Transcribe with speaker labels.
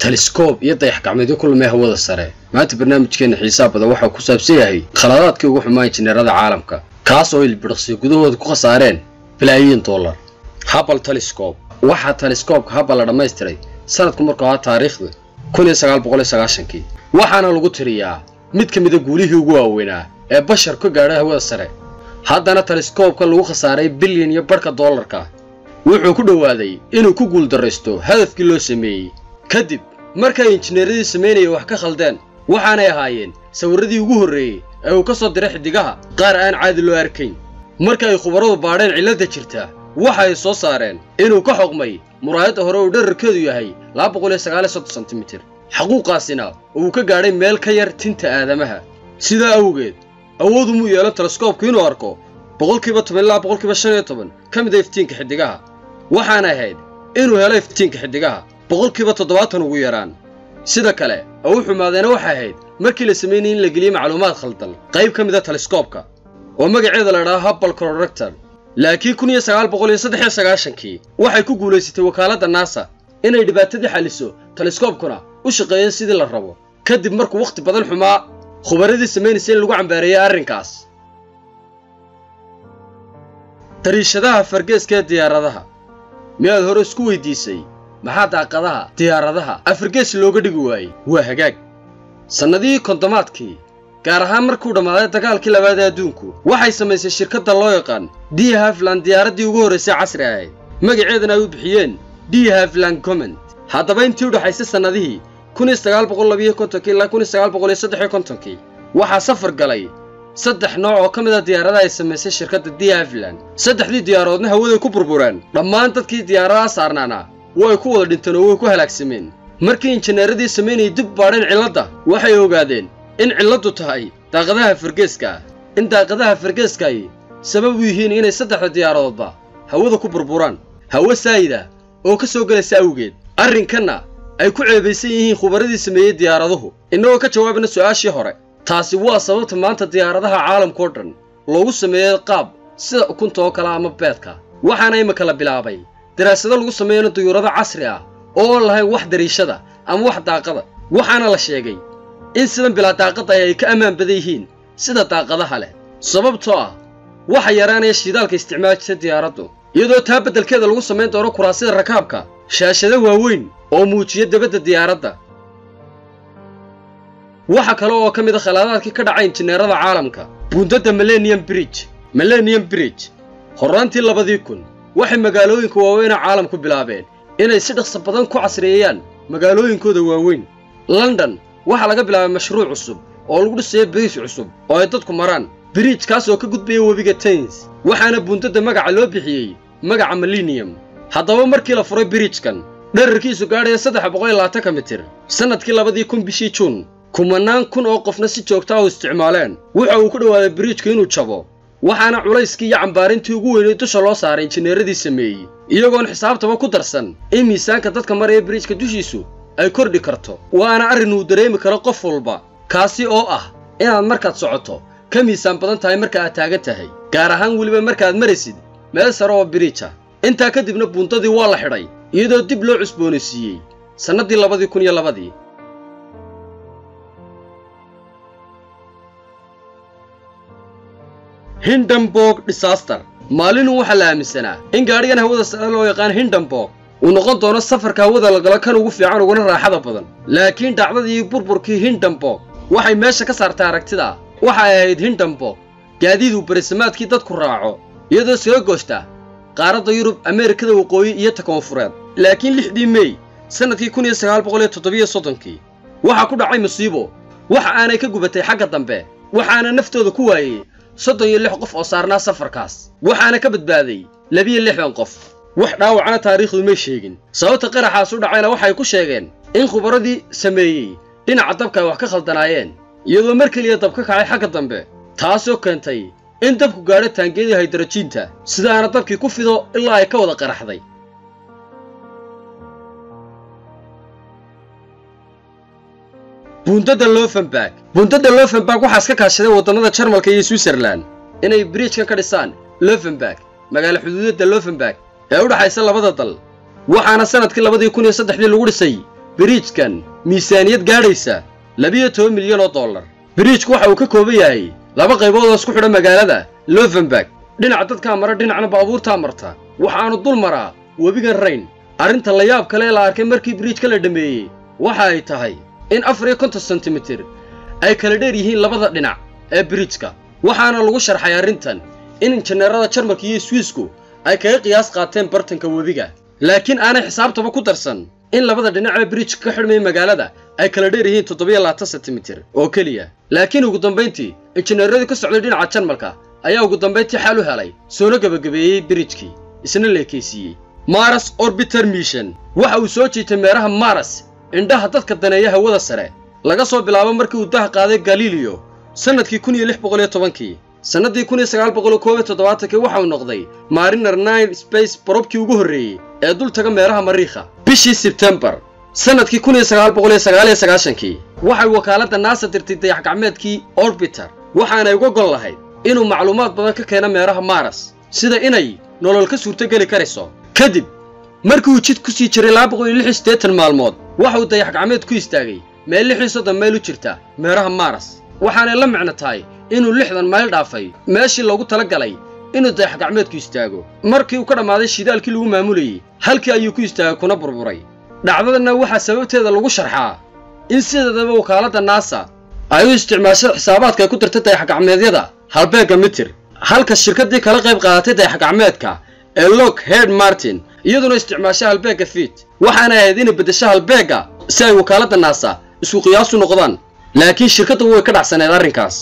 Speaker 1: تلسكوب يضيح قعميدو كل ما هو السري maanta barnaamijkeena xiisaha badan waxa ku saabsan yahay khaladaadkii ugu xumaan injineerada caalamka kaas oo ilbirqsi gudahooda ku khasaareen bilaayiin dollar Hubble telescope waxa telescope Hubble la dhameystiray sanadku markuu ahaa taariikhda 1990 waxaana lagu tiriyaa mid kamid ah guulihii ugu waaweynaa ee bashar ku gaaray hawada sare haddana telescope-ka lagu khasaaray bilyan iyo barka dollarka wuxuu ku dhawaaday inuu ku guul dareysto hadafkii loo sameeyay kadib markay injineeradii sameeyay wax ka khaldeen waxaanay ahaayeen sawiradii ugu horeeyay ee uu ka soo diray xidigaha qaar aan caadi loo arkayn markay ay khubaradu baadheen cilada jirta waxa ay soo saareen inuu ka xoqmay muraayada hore oo dhererkeedu yahay 239 cm xaquuqaasina uu ka gaaray meel ka yar tinta aadamaha sida awgeed awoodu mu yeelo telescope inuu arko 15% kamid ah iftiinka xidigaha waxaana ahayd inuu helo iftiinka xidigaha 70% ugu yaraan sida kale oo xumaadana waxa ahayd markii la sameeyay in la geliyo macluumaad khaldan qayb kamid ah telescope-ka oo magaceeda la yiraahdo Hubble corrector laakiin 1993 waxay ku guuleysatay wakaaladda NASA inay dhibaatadii xaliso telescope-kuna u shaqeeyo sidii la rabo kadib markuu waqti badan xumaa khubaradii sameeyay in lagu cambaarayay arrinkaas tariishadaha fargeeska diyaaradaha miyaad hore isku weydiisay maxaa daaqadaha diyaaradaha Afrigees looga dhigi waayay waa hagaag sanadii kontomaadkii gaar ahaan markuu dhamaaday dagaalkii labaad ee adduunku waxay sameysay shirkadda loo yaqaan De Havilland diyaaradii ugu horeysay casri ah magaceedana ay u bixiyeen De Havilland Command haddaba intii u dhaxaysay sanadihii 1952 ilaa 1953 waxaa safar galay saddex nooc oo kamid ah diyaaradaha ay sameysay shirkadda De Havilland saddexdii diyaaroodna hawada ku burbureen dhammaan dadkii diyaaradaha saarnaana way ku wada dhinteen oo way ku halaagsameen markii injineeradii sameeyay dib baadheen cilada waxay ogaadeen in ciladu tahay daaqadaha fargeeska in daaqadaha fargeeska ay sabab u yihiin inay saddexda diyaaroodba hawada ku burburaan hawo saayida oo ka soo galaysa awgeed arrinkana ay ku ceebaysan yihiin khubaradii sameeyay diyaaraduhu inagoo ka jawaabna su'aashii hore taasi waa sababta maanta diyaaradaha caalamka oo dhan loogu sameeyay qaab sida ukunta oo kala ama beedka waxaana ay kala bilaabay daraasado lagu sameeyo diyuurada casri ah oo lahayn wax dariishada ama wax daaqada waxaana la sheegay in sidan bilaa daaqada ay ka amaan badan yihiin sida daaqadaha leh sababtoo ah waxa yaraanaya shidaalka isticmaalkiisa diyaaraddu iyadoo taa beddelkeeda lagu sameyn doono kuraasida rakaabka shaashada waaweyn oo muujiya dabadda diyaaradda waxa kale oo kamid ah khaladaadkii ka dhacay injineerada caalamka buundada Millennium Bridge horaantii 2000 waxay magaalooyinka waaweyn caalamku bilaabeen inay si dhaqso badan ku casriyeeyaan magaalooyinkooda waaweyn London waxa laga bilaabay mashruuc cusub oo lagu dhisay bridge cusub oo ay dadku maraan bridge kaas oo ka gudbaya webiga Thames waxaana buundada magaca loo bixiyay magaca Millennium haddaba markii la furay bridge-kan dhererkiisu gaadhay 320 mitir sanadkii 2000 bishii June kumanaan kun oo qofna si joogto ah u isticmaaleen waxa uu ku dhawaaday bridge-ka inuu jabo waxaana culayskii iyo cambaarintii ugu weynay dusha loo saaray injineeradii sameeyay iyagoon xisaabtaba ku darsan in miisaanka dadka maraya bridge-ka dushiisu ay kordhi karto waana arrin uu dareemi karo qof walba kaasi oo ah inaad markaad socoto ka miisaan badan tahay marka aad taagan tahay gaar ahaan waliba markaad maraysid meel sare oo bridge ah intaa kadibna buuntadii waa la xidhay iyadoo dib loo cusboonaysiiyay sanadii 2002 Hindenburg disaster maalinu waxa la aaminsanaa in gaarigan hawada sare loo yaqaan Hindenburg uu noqon doono safarka hawada la galo kan ugu fiican uguna raaxada badan laakiin dhacdadii burburkii Hindenburg waxay meesha ka saartay aragtida waxa ay ahayd Hindenburg gaadiid uu barismaadkii dadku raaco iyadoo soo goosta qaaradda Yurub Ameerikada waqooyi iyo ta koonfureed laakiin 6 May sanadkii 1937 waxa ku dhacay musiibo waxa aanay ka gubatay xagga dambe waxaana naftooda ku waayay 36 qof oo saarnaa safarkaas waxaana ka badbaaday 62 qof wax dhaawacana taariikhdu ma sheegin sababta qaraxaas u dhacayna waxay ku sheegeen in khubaradii sameeyay dhinaca dabka wax ka khaldanaayeen iyadoo markaliya dabka kacay xagga dambe taasoo keentay in dabku gaadho taangeedii hydrogen-ta sidaana dabkii ku fido ilaa ay ka wada qaraxday buundada Löwenberg waxa iska kaashaday wadamada Jarmalka iyo Switzerland inay bridge-kan ka dhisaan Löwenberg magaalo xuduudeedda Löwenberg ee u dhaxaysa labada dal waxaana sanadkii 2003 lagu dhisay biriijkan miisaaniyad gaadhaysa 12 milyan oo dollar. biriijku waxa uu ka kooban yahay 2 qaybood oo isku xidha magaalada Lovenberg, dhinaca dadka mara dhinacna baabuurta marta, waxaanu dul maraa webiga Rhine. arrinta la yaab kale la arkay markii biriijka la dhameeyay waxa ay tahay in 54 sentimitir ay kala dheer yihiin labada dhinac ee biriijka, waxaana lagu sharxay arrintan in injineerada Jarmalka iyo Swiisku ay kaga qiyaas qaateen bartanka webiga, laakiin aanay xisaabtaba ku darsan in labada dhinac ee biriijka ka xidhmay magaalada ay kala dheer yihiin 27 sentimitir oo kaliya. laakiin ugu dambeyntii injineeradu ka socday dhinaca Jarmalka ayaa ugu dambeyntii xal u helay soo gabagabeeyay biriijkii isna leekaysiiyay. Mars Orbiter Mission waxa uu soo jiitay meeraha Mars indhaha dadka daneeya hawada sare laga soo bilaabo markii uu daha qaaday Galileo sanadkii 1610. sanadii 1917 waxa uu noqday Mariner 9 Space Probe-kii ugu horreeyay ee dul taga meeraha Mariikha. bishii September sanadkii 1999 waxay wakaaladda NASA dirtay dayax-gacmeedkii Orbiter, waxaana ay uga gol lahayd inuu macluumaad badan ka keeno meeraha Mars, sida inay nolol ka suurtageli karayso. kadib markii uu jid ku sii jiray 286 maalmood waxa uu dayax-gacmeed ku istaagay meel 600 mayl u jirta meeraha Mars, waxaana la macno tahay inuu 60 mayl dhaafay meeshii loogu talagalay inuu dayax-gacmeedku istaago. markii uu ka dhamaaday shidaalkii lagu maamulayay halkii ayuu ku istaagay kuna burburay. dhacdadana waxa sababteeda lagu sharxaa in sideedaba wakaaladda NASA ay u isticmaashay xisaabaadka ay ku dartay dayax-gacmeedyada halbeega mitir, halka shirkadii kala qayb qaadatay dayax-gacmeedka ee Lockheed Martin iyaduna isticmaashay halbeega feet, waxaana ahayd inay bedesho halbeega si ay wakaaladda NASA isku qiyaas u noqdaan, laakiin shirkaddu way ka dhacsaneed arrinkaas.